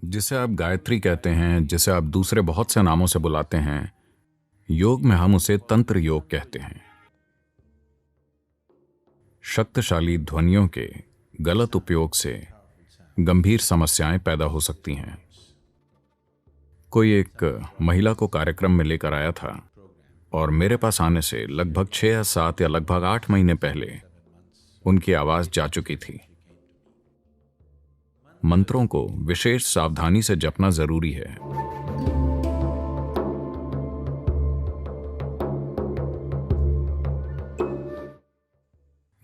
जिसे आप गायत्री कहते हैं, जिसे आप दूसरे बहुत से नामों से बुलाते हैं, योग में हम उसे तंत्र योग कहते हैं। शक्तिशाली ध्वनियों के गलत उपयोग से गंभीर समस्याएं पैदा हो सकती हैं। कोई एक महिला को कार्यक्रम में लेकर आया था और मेरे पास आने से लगभग 6 या 7 या लगभग 8 महीने पहले उनकी आवाज जा चुकी थी। मंत्रों को विशेष सावधानी से जपना जरूरी है।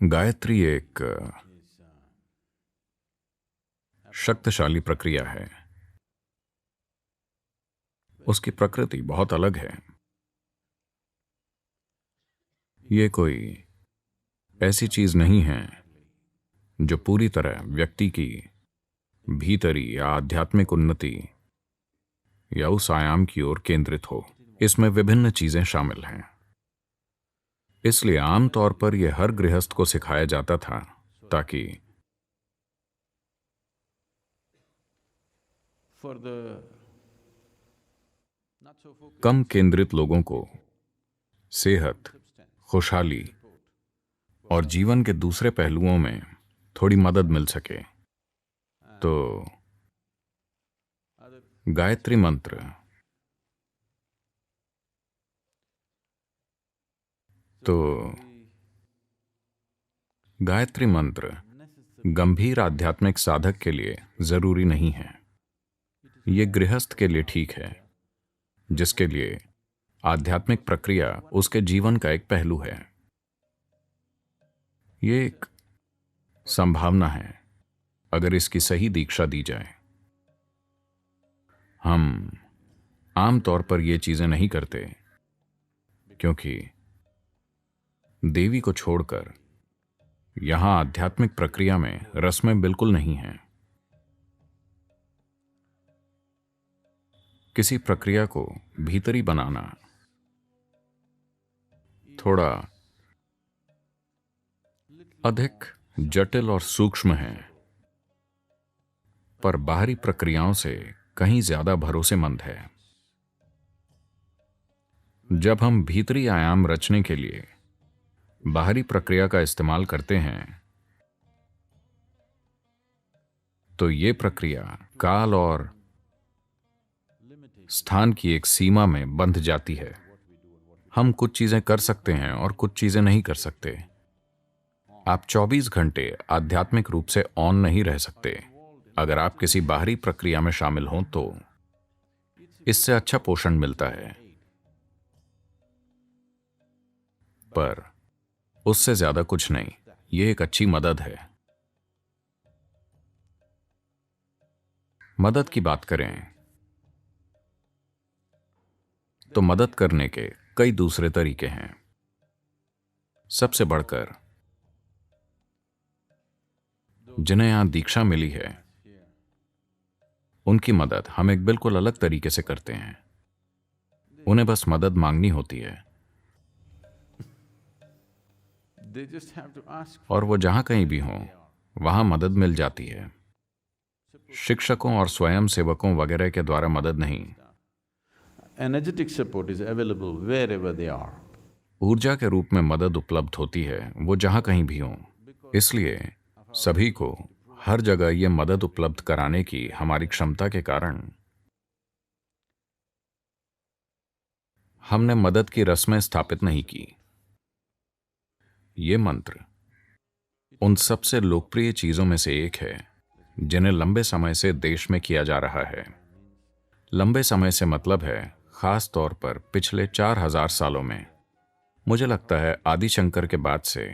गायत्री एक शक्तिशाली प्रक्रिया है। उसकी प्रकृति बहुत अलग है। ये कोई ऐसी चीज नहीं है जो पूरी तरह व्यक्ति की भीतरी या आध्यात्मिक उन्नति या उस आयाम की ओर केंद्रित हो। इसमें विभिन्न चीजें शामिल हैं। इसलिए आमतौर पर यह हर गृहस्थ को सिखाया जाता था ताकि कम केंद्रित लोगों को सेहत, खुशहाली और जीवन के दूसरे पहलुओं में थोड़ी मदद मिल सके। तो गायत्री मंत्र गायत्री मंत्र गंभीर आध्यात्मिक साधक के लिए जरूरी नहीं है। यह गृहस्थ के लिए ठीक है, जिसके लिए आध्यात्मिक प्रक्रिया उसके जीवन का एक पहलू है। यह एक संभावना है अगर इसकी सही दीक्षा दी जाए। हम आमतौर पर यह चीजें नहीं करते क्योंकि देवी को छोड़कर यहां आध्यात्मिक प्रक्रिया में रस्में बिल्कुल नहीं हैं। किसी प्रक्रिया को भीतरी बनाना थोड़ा अधिक जटिल और सूक्ष्म है, पर बाहरी प्रक्रियाओं से कहीं ज्यादा भरोसेमंद है। जब हम भीतरी आयाम रचने के लिए बाहरी प्रक्रिया का इस्तेमाल करते हैं तो यह प्रक्रिया काल और स्थान की एक सीमा में बंध जाती है। हम कुछ चीजें कर सकते हैं और कुछ चीजें नहीं कर सकते। आप 24 घंटे आध्यात्मिक रूप से ऑन नहीं रह सकते। अगर आप किसी बाहरी प्रक्रिया में शामिल हों तो इससे अच्छा पोषण मिलता है, पर उससे ज्यादा कुछ नहीं। यह एक अच्छी मदद है। मदद की बात करें तो मदद करने के कई दूसरे तरीके हैं। सबसे बढ़कर जिन्हें यहां दीक्षा मिली है उनकी मदद हम एक बिल्कुल अलग तरीके से करते हैं। उन्हें बस मदद मांगनी होती है और वो जहां कहीं भी हों वहां मदद मिल जाती है। शिक्षकों और स्वयं सेवकों वगैरह के द्वारा मदद नहीं। Energetic support is available wherever they are. ऊर्जा के रूप में मदद उपलब्ध होती है, वो जहां कहीं भी हों। इसलिए सभी को हर जगह ये मदद उपलब्ध कराने की हमारी क्षमता के कारण हमने मदद की रस्में स्थापित नहीं की। ये मंत्र उन सबसे लोकप्रिय चीजों में से एक है जिन्हें लंबे समय से देश में किया जा रहा है। लंबे समय से मतलब है खास तौर पर पिछले 4000 सालों में। मुझे लगता है आदि शंकर के बाद से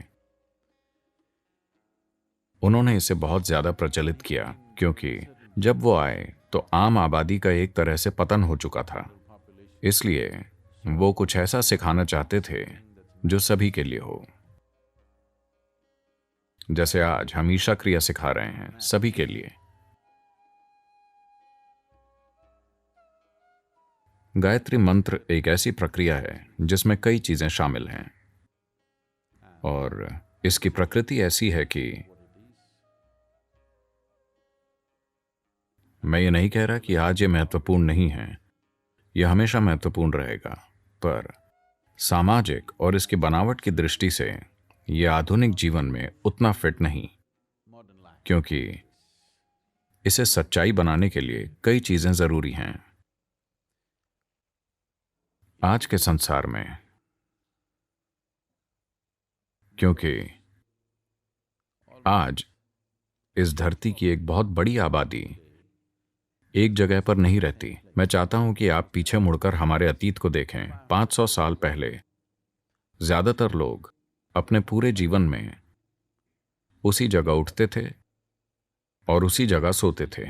उन्होंने इसे बहुत ज्यादा प्रचलित किया, क्योंकि जब वो आए तो आम आबादी का एक तरह से पतन हो चुका था। इसलिए वो कुछ ऐसा सिखाना चाहते थे जो सभी के लिए हो। जैसे आज हम ईशा क्रिया सिखा रहे हैं सभी के लिए। गायत्री मंत्र एक ऐसी प्रक्रिया है जिसमें कई चीजें शामिल हैं और इसकी प्रकृति ऐसी है कि मैं ये नहीं कह रहा कि आज ये महत्वपूर्ण नहीं है, यह हमेशा महत्वपूर्ण रहेगा, पर सामाजिक और इसकी बनावट की दृष्टि से यह आधुनिक जीवन में उतना फिट नहीं, क्योंकि इसे सच्चाई बनाने के लिए कई चीजें जरूरी हैं। आज के संसार में, क्योंकि आज इस धरती की एक बहुत बड़ी आबादी एक जगह पर नहीं रहती। मैं चाहता हूं कि आप पीछे मुड़कर हमारे अतीत को देखें। 500 साल पहले ज्यादातर लोग अपने पूरे जीवन में उसी जगह उठते थे और उसी जगह सोते थे।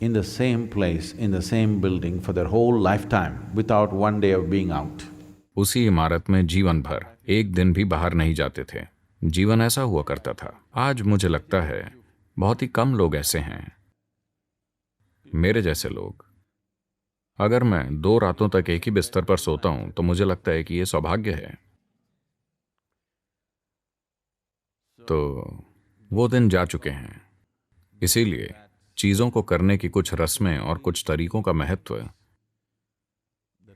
In the same place, in the same building for their whole lifetime without one day of being out. उसी इमारत में जीवन भर एक दिन भी बाहर नहीं जाते थे। जीवन ऐसा हुआ करता था। आज मुझे लगता है बहुत ही कम लोग ऐसे हैं, मेरे जैसे लोग। अगर मैं 2 रातों तक एक ही बिस्तर पर सोता हूं तो मुझे लगता है कि यह सौभाग्य है। तो वो दिन जा चुके हैं। इसीलिए चीजों को करने की कुछ रस्में और कुछ तरीकों का महत्व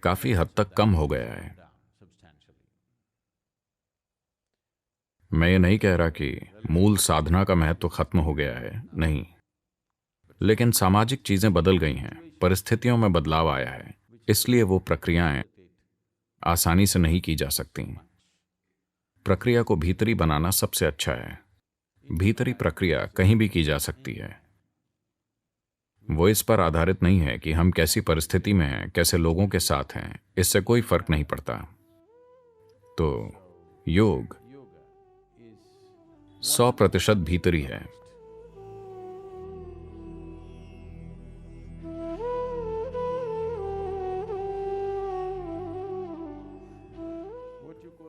काफी हद तक कम हो गया है। मैं ये नहीं कह रहा कि मूल साधना का महत्व खत्म हो गया है, नहीं, लेकिन सामाजिक चीजें बदल गई हैं, परिस्थितियों में बदलाव आया है, इसलिए वो प्रक्रियाएं आसानी से नहीं की जा सकती। प्रक्रिया को भीतरी बनाना सबसे अच्छा है। भीतरी प्रक्रिया कहीं भी की जा सकती है। वो इस पर आधारित नहीं है कि हम कैसी परिस्थिति में हैं, कैसे लोगों के साथ हैं, इससे कोई फर्क नहीं पड़ता। तो योग 100% भीतरी है।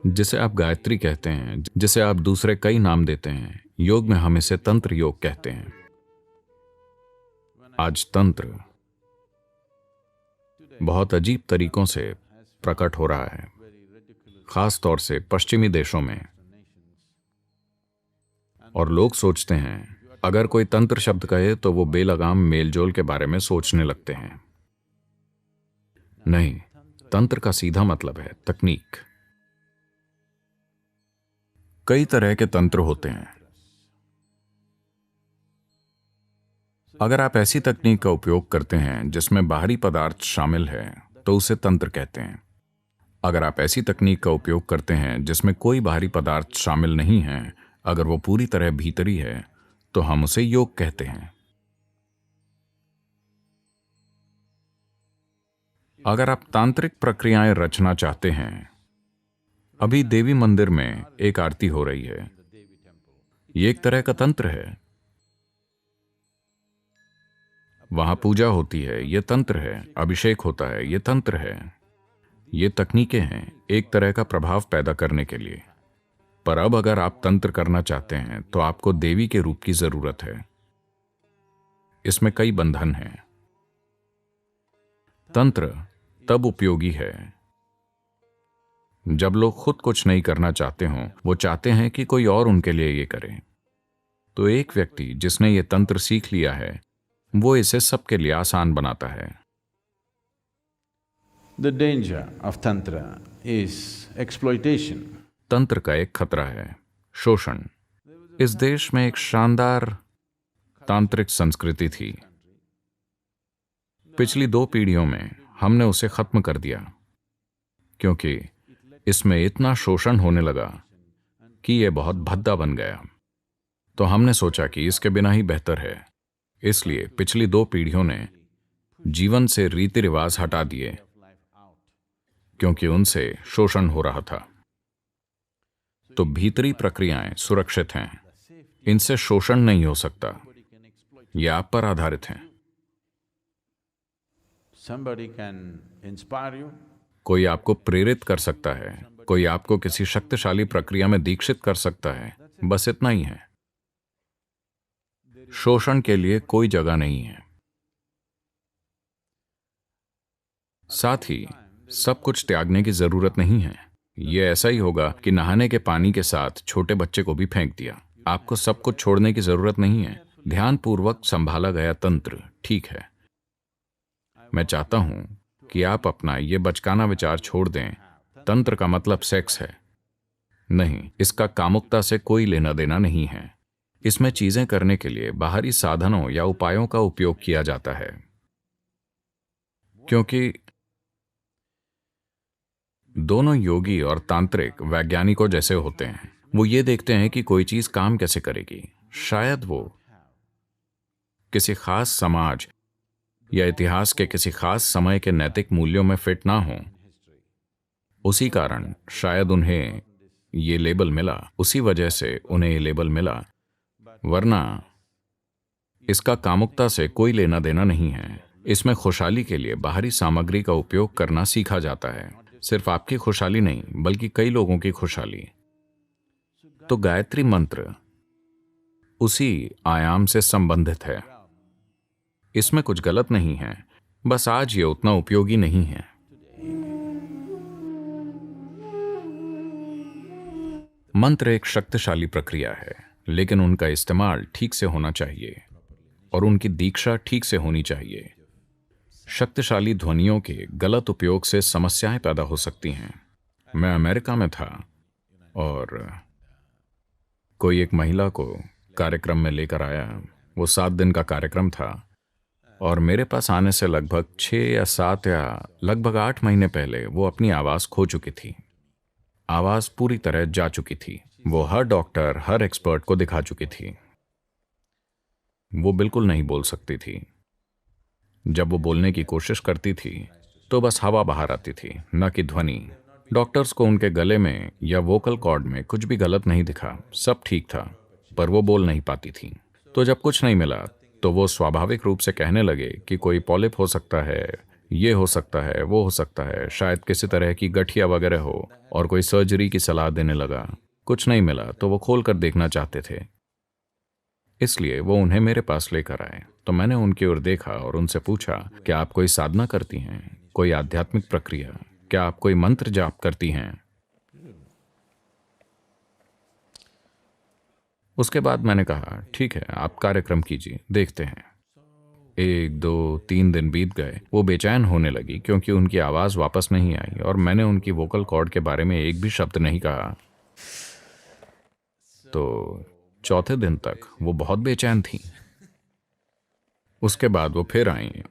जिसे आप गायत्री कहते हैं, जिसे आप दूसरे कई नाम देते हैं, योग में हम इसे तंत्र योग कहते हैं। आज तंत्र बहुत अजीब तरीकों से प्रकट हो रहा है, खास तौर से पश्चिमी देशों में। और लोग सोचते हैं अगर कोई तंत्र शब्द कहे तो वो बेलगाम मेलजोल के बारे में सोचने लगते हैं। नहीं, तंत्र का सीधा मतलब है तकनीक। कई तरह के तंत्र होते हैं। अगर आप ऐसी तकनीक का उपयोग करते हैं जिसमें बाहरी पदार्थ शामिल है तो उसे तंत्र कहते हैं। अगर आप ऐसी तकनीक का उपयोग करते हैं जिसमें कोई बाहरी पदार्थ शामिल नहीं है, अगर वो पूरी तरह भीतरी है, तो हम उसे योग कहते हैं। अगर आप तांत्रिक प्रक्रियाएं रचना चाहते हैं, अभी देवी मंदिर में एक आरती हो रही है, ये एक तरह का तंत्र है। वहां पूजा होती है, ये तंत्र है। अभिषेक होता है, ये तंत्र है। ये तकनीकें हैं एक तरह का प्रभाव पैदा करने के लिए। पर अब अगर आप तंत्र करना चाहते हैं तो आपको देवी के रूप की जरूरत है। इसमें कई बंधन हैं। तंत्र तब उपयोगी है जब लोग खुद कुछ नहीं करना चाहते हों, वो चाहते हैं कि कोई और उनके लिए ये करे। तो एक व्यक्ति जिसने ये तंत्र सीख लिया है, वो इसे सबके लिए आसान बनाता है। The danger of Tantra is exploitation. तंत्र का एक खतरा है शोषण। इस देश में एक शानदार तांत्रिक संस्कृति थी। पिछली 2 पीढ़ियों में हमने उसे खत्म कर दिया, क्योंकि इसमें इतना शोषण होने लगा कि यह बहुत भद्दा बन गया। तो हमने सोचा कि इसके बिना ही बेहतर है। इसलिए पिछली 2 पीढ़ियों ने जीवन से रीति रिवाज हटा दिए, क्योंकि उनसे शोषण हो रहा था। तो भीतरी प्रक्रियाएं सुरक्षित हैं, इनसे शोषण नहीं हो सकता। यह आप पर आधारित हैं। Somebody can inspire you. कोई आपको प्रेरित कर सकता है, कोई आपको किसी शक्तिशाली प्रक्रिया में दीक्षित कर सकता है, बस इतना ही है। शोषण के लिए कोई जगह नहीं है। साथ ही सब कुछ त्यागने की जरूरत नहीं है। यह ऐसा ही होगा कि नहाने के पानी के साथ छोटे बच्चे को भी फेंक दिया। आपको सब कुछ छोड़ने की जरूरत नहीं है। ध्यानपूर्वक संभाला गया तंत्र ठीक है। मैं चाहता हूं कि आप अपना ये बचकाना विचार छोड़ दें, तंत्र का मतलब सेक्स है। नहीं, इसका कामुकता से कोई लेना देना नहीं है। इसमें चीजें करने के लिए बाहरी साधनों या उपायों का उपयोग किया जाता है, क्योंकि दोनों योगी और तांत्रिक वैज्ञानिकों जैसे होते हैं। वो ये देखते हैं कि कोई चीज काम कैसे करेगी। शायद वो किसी खास समाज या इतिहास के किसी खास समय के नैतिक मूल्यों में फिट ना हो। उसी कारण शायद उन्हें ये लेबल मिला, उसी वजह से उन्हें ये लेबल मिला, वरना इसका कामुकता से कोई लेना देना नहीं है। इसमें खुशहाली के लिए बाहरी सामग्री का उपयोग करना सीखा जाता है, सिर्फ आपकी खुशहाली नहीं बल्कि कई लोगों की खुशहाली। तो गायत्री मंत्र उसी आयाम से संबंधित है। इसमें कुछ गलत नहीं है, बस आज ये उतना उपयोगी नहीं है। मंत्र एक शक्तिशाली प्रक्रिया है, लेकिन उनका इस्तेमाल ठीक से होना चाहिए और उनकी दीक्षा ठीक से होनी चाहिए। शक्तिशाली ध्वनियों के गलत उपयोग से समस्याएं पैदा हो सकती हैं। मैं अमेरिका में था और कोई एक महिला को कार्यक्रम में लेकर आया। वो 7 दिन का कार्यक्रम था और मेरे पास आने से लगभग 6 या 7 या लगभग 8 महीने पहले वो अपनी आवाज खो चुकी थी। आवाज पूरी तरह जा चुकी थी। वो हर डॉक्टर, हर एक्सपर्ट को दिखा चुकी थी। वो बिल्कुल नहीं बोल सकती थी। जब वो बोलने की कोशिश करती थी तो बस हवा बाहर आती थी, न कि ध्वनि। डॉक्टर्स को उनके गले में या वोकल कॉर्ड में कुछ भी गलत नहीं दिखा, सब ठीक था, पर वो बोल नहीं पाती थी। तो जब कुछ नहीं मिला तो वो स्वाभाविक रूप से कहने लगे कि कोई पॉलिप हो सकता है, ये हो सकता है, वो हो सकता है, शायद किसी तरह की गठिया वगैरह हो, और कोई सर्जरी की सलाह देने लगा। कुछ नहीं मिला तो वो खोल कर देखना चाहते थे, इसलिए वो उन्हें मेरे पास लेकर आए। तो मैंने उनकी ओर देखा और उनसे पूछा, क्या आप कोई साधना करती हैं, कोई आध्यात्मिक प्रक्रिया, क्या आप कोई मंत्र जाप करती हैं? उसके बाद मैंने कहा, ठीक है, आप कार्यक्रम कीजिए, देखते हैं। 1, 2, 3 दिन बीत गए। वो बेचैन होने लगी क्योंकि उनकी आवाज वापस नहीं आई और मैंने उनकी वोकल कॉर्ड के बारे में एक भी शब्द नहीं कहा। तो चौथे दिन तक वो बहुत बेचैन थी। उसके बाद वो फिर आई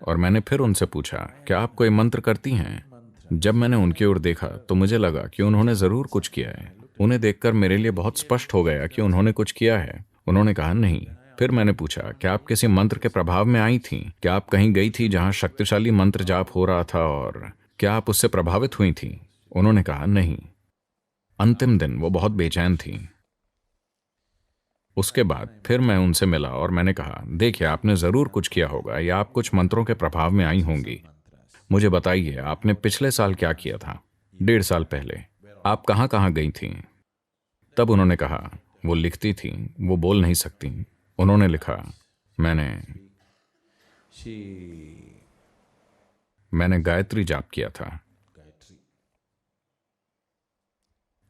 और मैंने फिर उनसे पूछा, क्या आप कोई मंत्र करती हैं? जब मैंने उनकी ओर देखा तो मुझे लगा कि उन्होंने जरूर कुछ किया है। उन्हें देखकर मेरे लिए बहुत स्पष्ट हो गया कि उन्होंने कुछ किया है। उन्होंने कहा, नहीं। फिर मैंने पूछा, क्या आप किसी मंत्र के प्रभाव में आई थीं? क्या आप कहीं गई थी जहां शक्तिशाली मंत्र जाप हो रहा था और क्या आप उससे प्रभावित हुई थीं? उन्होंने कहा, नहीं। अंतिम दिन वो बहुत बेचैन थी। उसके बाद फिर मैं उनसे मिला और मैंने कहा, देखिए, आपने जरूर कुछ किया होगा या आप कुछ मंत्रों के प्रभाव में आई होंगी। मुझे बताइए, आपने पिछले साल क्या किया था? 1.5 साल पहले आप कहाँ कहाँ गई थीं? तब उन्होंने कहा, वो लिखती थी, वो बोल नहीं सकती। उन्होंने लिखा, मैंने गायत्री जाप किया था।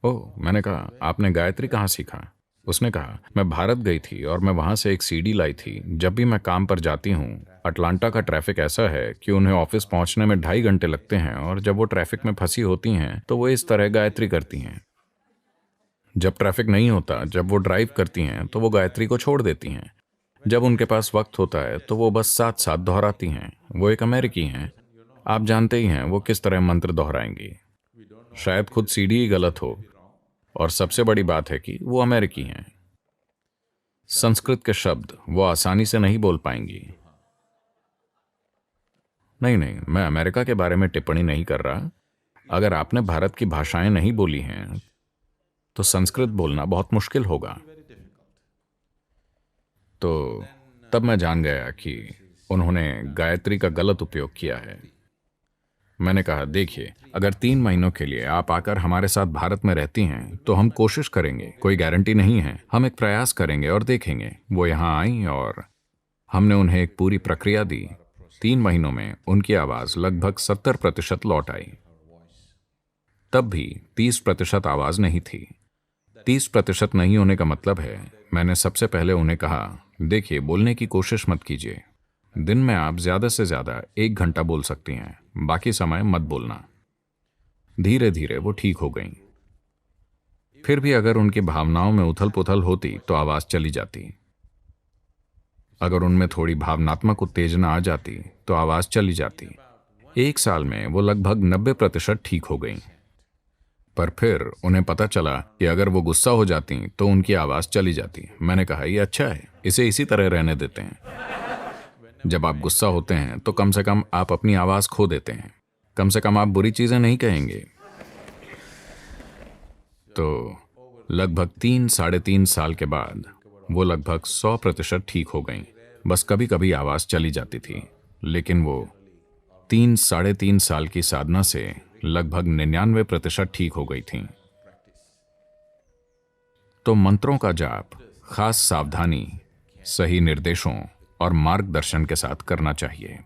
ओह, मैंने कहा, आपने गायत्री कहाँ सीखा? उसने कहा, मैं भारत गई थी और मैं वहां से एक सीडी लाई थी। जब भी मैं काम पर जाती हूँ, अटलांटा का ट्रैफिक ऐसा है कि उन्हें ऑफिस पहुंचने में 2.5 घंटे लगते हैं और जब वो ट्रैफिक में फंसी होती हैं तो वो इस तरह गायत्री करती हैं। जब ट्रैफिक नहीं होता, जब वो ड्राइव करती हैं तो वो गायत्री को छोड़ देती हैं। जब उनके पास वक्त होता है तो वो बस साथ साथ दोहराती हैं। वो एक अमेरिकी हैं, आप जानते ही हैं वो किस तरह मंत्र दोहराएंगी। शायद खुद सीडी ही गलत हो, और सबसे बड़ी बात है कि वो अमेरिकी हैं। संस्कृत के शब्द वो आसानी से नहीं बोल पाएंगी। नहीं, मैं अमेरिका के बारे में टिप्पणी नहीं कर रहा। अगर आपने भारत की भाषाएं नहीं बोली हैं तो संस्कृत बोलना बहुत मुश्किल होगा। तो तब मैं जान गया कि उन्होंने गायत्री का गलत उपयोग किया है। मैंने कहा, देखिए, अगर 3 महीनों के लिए आप आकर हमारे साथ भारत में रहती हैं तो हम कोशिश करेंगे, कोई गारंटी नहीं है, हम एक प्रयास करेंगे और देखेंगे। वो यहाँ आई और हमने उन्हें एक पूरी प्रक्रिया दी। 3 महीनों में उनकी आवाज लगभग 70% लौट आई। तब भी 30% आवाज नहीं थी। 30% नहीं होने का मतलब है, मैंने सबसे पहले उन्हें कहा, देखिए, बोलने की कोशिश मत कीजिए। दिन में आप ज्यादा से ज्यादा 1 घंटा बोल सकती हैं, बाकी समय मत बोलना। धीरे धीरे वो ठीक हो गईं। फिर भी अगर उनकी भावनाओं में उथल पुथल होती तो आवाज चली जाती। अगर उनमें थोड़ी भावनात्मक उत्तेजना आ जाती तो आवाज चली जाती। 1 साल में वो लगभग 90% ठीक हो गईं। पर फिर उन्हें पता चला कि अगर वो गुस्सा हो जाती तो उनकी आवाज चली जाती। मैंने कहा, ये अच्छा है, इसे इसी तरह रहने देते हैं। जब आप गुस्सा होते हैं तो कम से कम आप अपनी आवाज खो देते हैं। कम से कम आप बुरी चीजें नहीं कहेंगे। तो लगभग 3-3.5 साल के बाद वो लगभग 100% ठीक हो गईं। बस कभी कभी आवाज चली जाती थी, लेकिन वो 3-3.5 साल की साधना से लगभग 99% ठीक हो गई थीं। तो मंत्रों का जाप खास सावधानी, सही निर्देशों और मार्गदर्शन के साथ करना चाहिए।